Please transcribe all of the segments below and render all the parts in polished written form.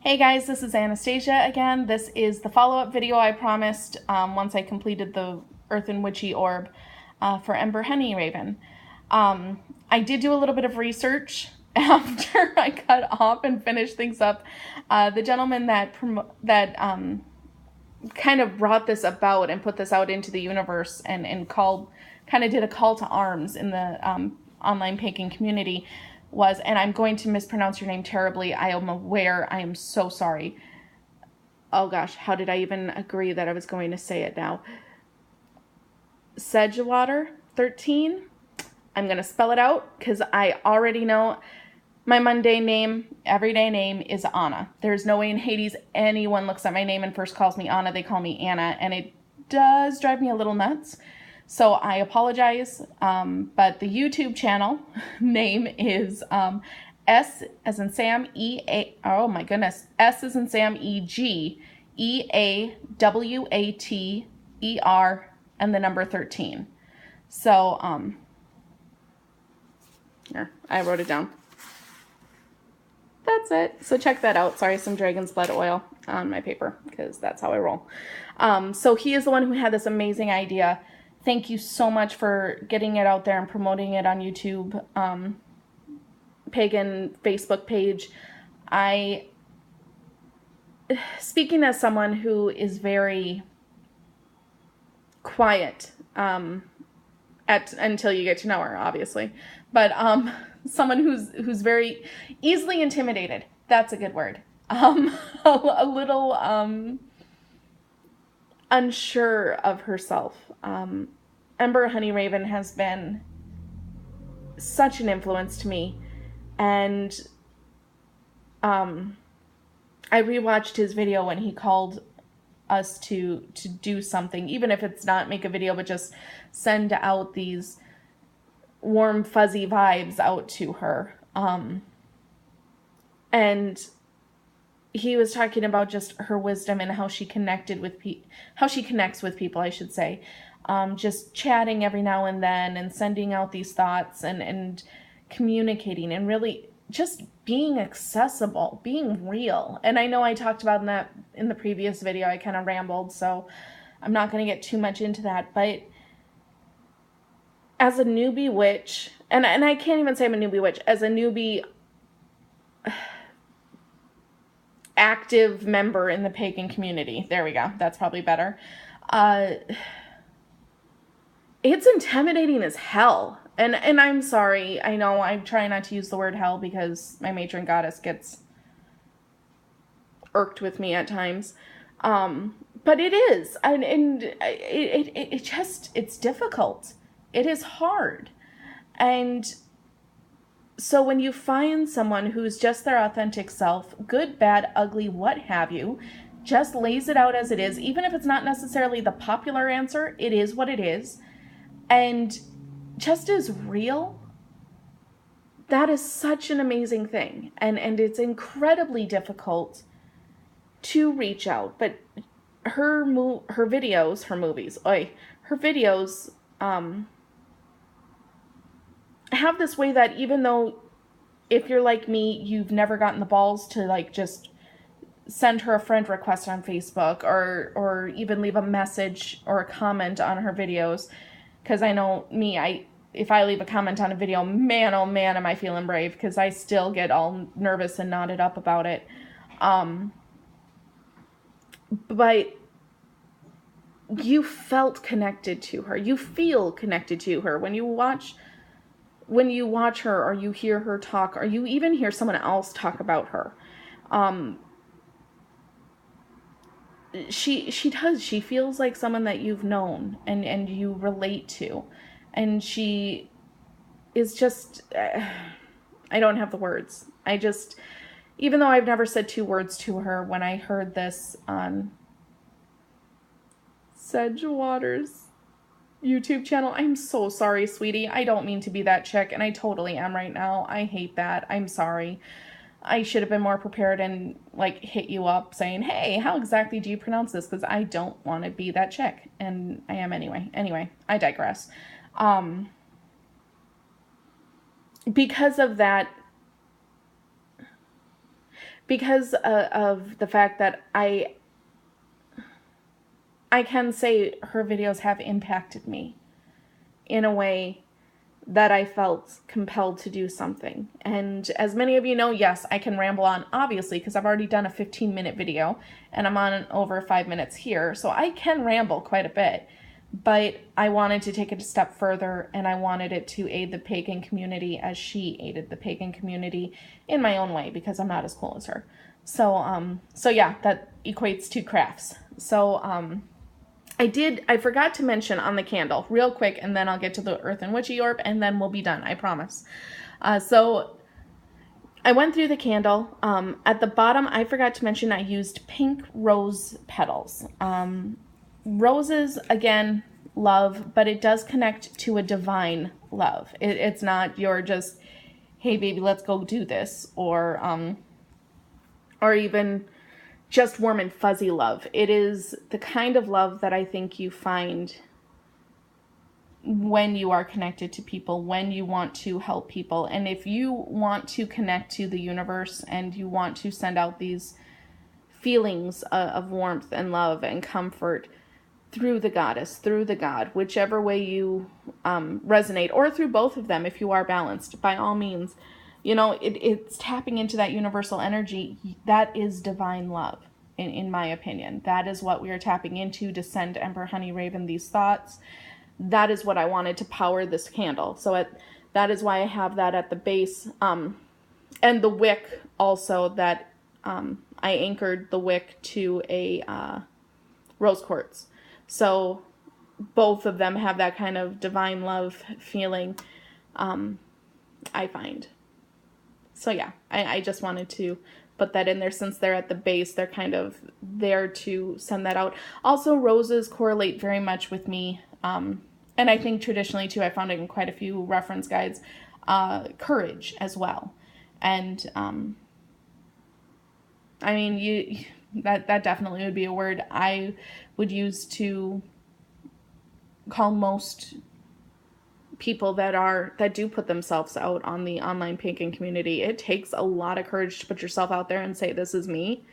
Hey guys, this is Anastasia again. This is the follow-up video I promised once I completed the earthen witchy orb for Ember Honey Raven. I did do a little bit of research after I cut off and finished things up. The gentleman that kind of brought this about and put this out into the universe and kind of did a call to arms in the online Pagan community was, and I'm going to mispronounce your name terribly, I am aware, I am so sorry. Oh gosh, how did I even agree that I was going to say it now? Sedgewater 13. I'm going to spell it out because I already know my mundane name, everyday name is Anna. There's no way in Hades anyone looks at my name and first calls me Anna. They call me Anna, and it does drive me a little nuts. So I apologize, but the YouTube channel name is S as in Sam, E-A, oh my goodness, S as in Sam, E-G, E-A-W-A-T-E-R, and the number 13. So, here, I wrote it down. That's it. So check that out. Sorry, some dragon's blood oil on my paper, because that's how I roll. So he is the one who had this amazing idea. Thank you so much for getting it out there and promoting it on YouTube, Pagan Facebook page. Speaking as someone who is very quiet, until you get to know her, obviously, but someone who's very easily intimidated. That's a good word. A little unsure of herself. Ember Honey Raven has been such an influence to me, and I rewatched his video when he called us to do something, even if it's not make a video, but just send out these warm, fuzzy vibes out to her. And he was talking about just her wisdom and how she connected with how she connects with people, I should say. Just chatting every now and then and sending out these thoughts and communicating and really just being accessible, being real. And I know I talked about that in the previous video. I kind of rambled, so I'm not going to get too much into that. But as a newbie witch, and I can't even say I'm a newbie witch, as a newbie active member in the Pagan community, there we go, that's probably better, it's intimidating as hell. And I'm sorry, I know I'm trying not to use the word hell because my matron goddess gets irked with me at times. But it is, and it's difficult. It is hard. And so when you find someone who's just their authentic self, good, bad, ugly, what have you, just lays it out as it is, even if it's not necessarily the popular answer, it is what it is, and just is real, that is such an amazing thing. And it's incredibly difficult to reach out. But her videos have this way that even though if you're like me, you've never gotten the balls to like just send her a friend request on Facebook or even leave a message or a comment on her videos, because I know me, if I leave a comment on a video, man, oh man, am I feeling brave, because I still get all nervous and knotted up about it. But you felt connected to her. You feel connected to her when you watch her, or you hear her talk, or you even hear someone else talk about her. She feels like someone that you've known and you relate to. And she is just, I don't have the words. Even though I've never said 2 words to her, when I heard this on Sedgewater's YouTube channel, I'm so sorry, sweetie. I don't mean to be that chick, and I totally am right now. I hate that. I'm sorry. I should have been more prepared and like hit you up saying, hey, how exactly do you pronounce this? Because I don't want to be that chick, and I am anyway. Anyway, I digress. Because of that, because of the fact that I can say her videos have impacted me in a way that I felt compelled to do something. And as many of you know, yes, I can ramble on, obviously, because I've already done a 15-minute video, and I'm on over 5 minutes here, so I can ramble quite a bit. But I wanted to take it a step further, and I wanted it to aid the pagan community as she aided the pagan community in my own way, because I'm not as cool as her. So yeah, that equates to crafts. So, I forgot to mention on the candle, real quick, and then I'll get to the earthen witchy orb, and then we'll be done, I promise. So I went through the candle. At the bottom, I forgot to mention I used pink rose petals. Roses, again, love, but it does connect to a divine love. It's not your just, hey baby, let's go do this, or even just warm and fuzzy love. It is the kind of love that I think you find when you are connected to people, when you want to help people. And if you want to connect to the universe and you want to send out these feelings of warmth and love and comfort through the goddess, through the god, whichever way you resonate, or through both of them if you are balanced, by all means, you know, it's tapping into that universal energy. That is divine love, in my opinion. That is what we are tapping into to send Ember Honey Raven these thoughts. That is what I wanted to power this candle. So that is why I have that at the base. And the wick also, that I anchored the wick to a rose quartz. So both of them have that kind of divine love feeling, I find. So yeah, I just wanted to put that in there since they're at the base. They're kind of there to send that out. Also, roses correlate very much with me. And I think traditionally too, I found it in quite a few reference guides, courage as well. And I mean, that definitely would be a word I would use to call most people that do put themselves out on the online pagan community. It takes a lot of courage to put yourself out there and say, this is me,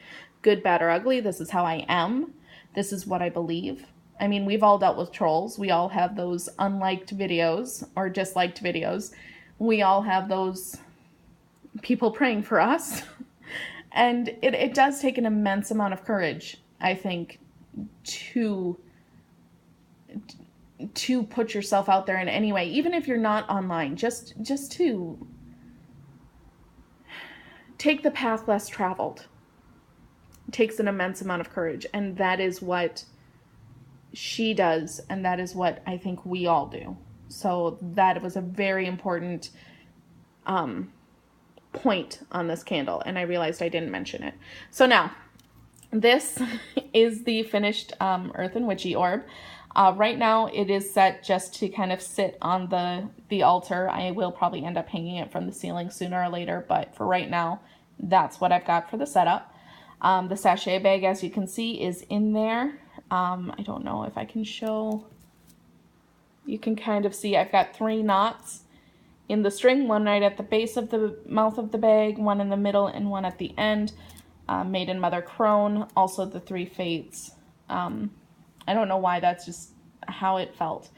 good, bad, or ugly. This is how I am. This is what I believe. I mean, we've all dealt with trolls. We all have those unliked videos or disliked videos. We all have those people praying for us. And it does take an immense amount of courage, I think, to put yourself out there in any way, even if you're not online, just to take the path less traveled. It takes an immense amount of courage, and that is what she does, and that is what I think we all do. So that was a very important point on this candle, and I realized I didn't mention it. So now, this is the finished earthen witchy orb. Right now it is set just to kind of sit on the altar. I will probably end up hanging it from the ceiling sooner or later, but for right now, that's what I've got for the setup. The sachet bag, as you can see, is in there. I don't know if I can show. You can kind of see I've got 3 knots in the string, one right at the base of the mouth of the bag, one in the middle, and one at the end. Maiden, Mother, Crone, also the 3 fates. I don't know why, that's just how it felt.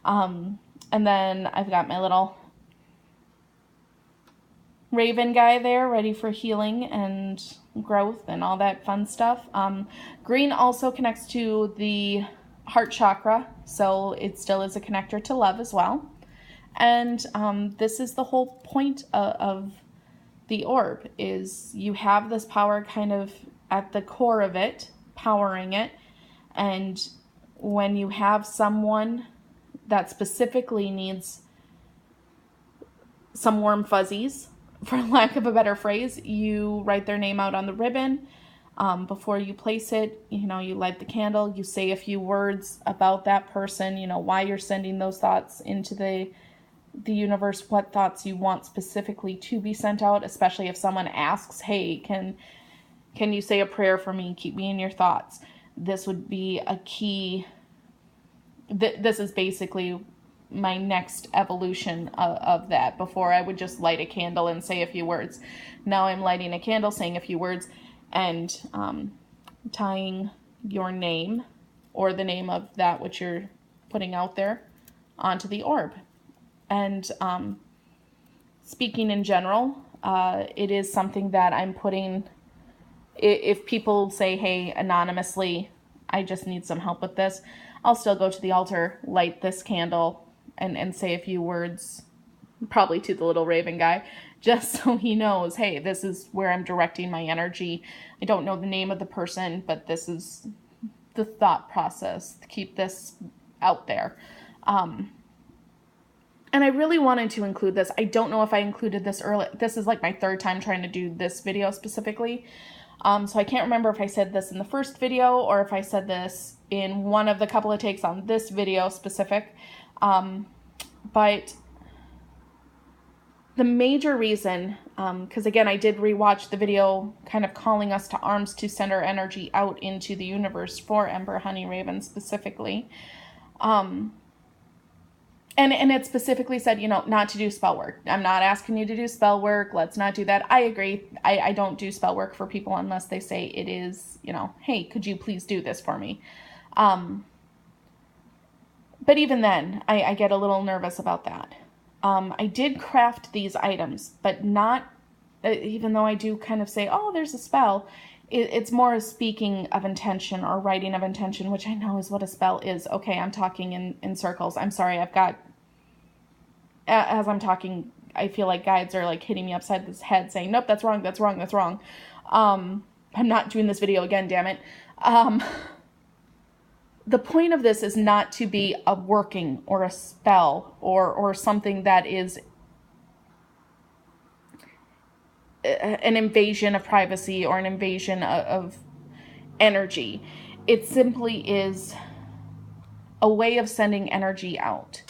And then I've got my little raven guy there, ready for healing and growth and all that fun stuff. Green also connects to the heart chakra, so it still is a connector to love as well. And this is the whole point of the orb, is you have this power kind of at the core of it, powering it. And when you have someone that specifically needs some warm fuzzies, for lack of a better phrase, you write their name out on the ribbon. Before you place it, you know, you light the candle, you say a few words about that person, you know, why you're sending those thoughts into the universe, what thoughts you want specifically to be sent out, especially if someone asks, hey, can you say a prayer for me? Keep me in your thoughts. This would be a key. This is basically my next evolution of that. Before, I would just light a candle and say a few words. Now I'm lighting a candle, saying a few words, and tying your name or the name of that which you're putting out there onto the orb. And speaking in general, it is something that I'm putting, if people say, hey, anonymously, I just need some help with this, I'll still go to the altar, light this candle, and say a few words, probably to the little raven guy, just so he knows, hey, this is where I'm directing my energy. I don't know the name of the person, but this is the thought process to keep this out there. And I really wanted to include this. I don't know if I included this early. This is like my third time trying to do this video specifically. So I can't remember if I said this in the first video or if I said this in one of the couple of takes on this video specific. But the major reason, because again, I did rewatch the video kind of calling us to arms to send our energy out into the universe for Ember Honey Raven specifically. And it specifically said, not to do spell work. I'm not asking you to do spell work. Let's not do that. I agree. I don't do spell work for people unless they say it is, hey, could you please do this for me? But even then, I get a little nervous about that. I did craft these items, but not, even though I do kind of say, oh, there's a spell, it's more a speaking of intention or writing of intention, which I know is what a spell is. Okay, I'm talking in circles. I'm sorry, as I'm talking, I feel like guides are like hitting me upside the head saying, nope, that's wrong, that's wrong, that's wrong. I'm not doing this video again, damn it. The point of this is not to be a working or a spell or something that is an invasion of privacy or an invasion of energy. It simply is a way of sending energy out.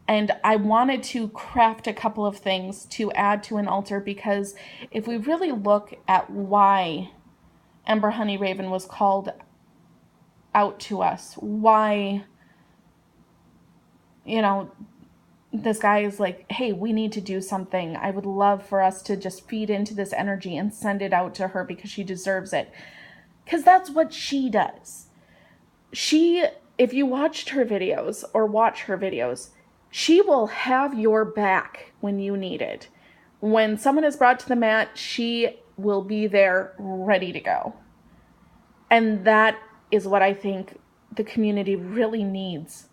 And I wanted to craft a couple of things to add to an altar, because if we really look at why Ember Honey Raven was called out to us, why, this guy is like, hey, we need to do something. I would love for us to just feed into this energy and send it out to her because she deserves it. Because that's what she does. If you watched her videos or watch her videos, she will have your back when you need it. When someone is brought to the mat, she will be there ready to go. And that is what I think the community really needs.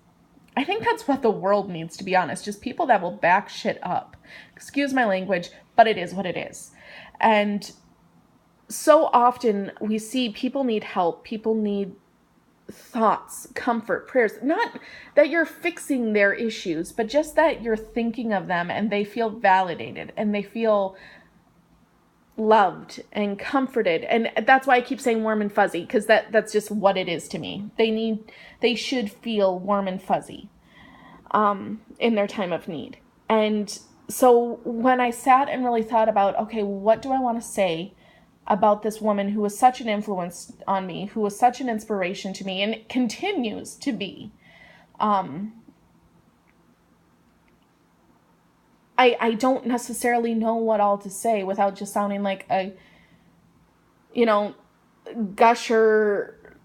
I think that's what the world needs, to be honest. Just people that will back shit up. Excuse my language, but it is what it is. And so often we see people need help. People need thoughts, comfort, prayers. Not that you're fixing their issues, but just that you're thinking of them and they feel validated and they feel loved and comforted. And that's why I keep saying warm and fuzzy, because that's just what it is to me. They should feel warm and fuzzy in their time of need. And so when I sat and really thought about, okay, what do I want to say about this woman who was such an influence on me, who was such an inspiration to me, and continues to be. I don't necessarily know what all to say without just sounding like a, gusher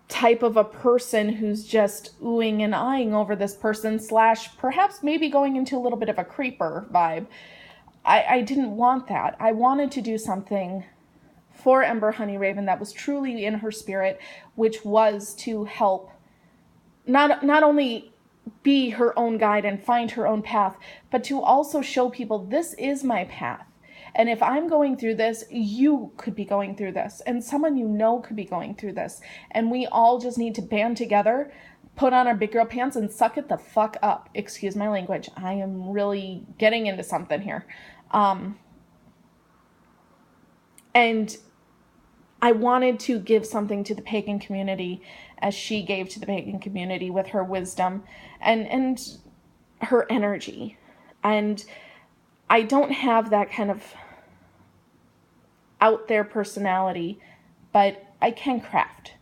type of a person who's just oohing and eyeing over this person / perhaps maybe going into a little bit of a creeper vibe. I didn't want that. I wanted to do something for Ember Honey Raven that was truly in her spirit, which was to help not only be her own guide and find her own path, but to also show people this is my path. And if I'm going through this, you could be going through this, and someone could be going through this. And we all just need to band together, put on our big girl pants, and suck it the fuck up. Excuse my language. I am really getting into something here. And I wanted to give something to the pagan community as she gave to the pagan community with her wisdom and her energy. And I don't have that kind of out there personality, but I can craft.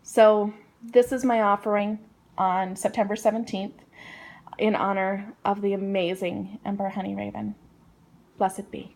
So this is my offering on September 17th. in honor of the amazing Ember Honey Raven. Blessed be.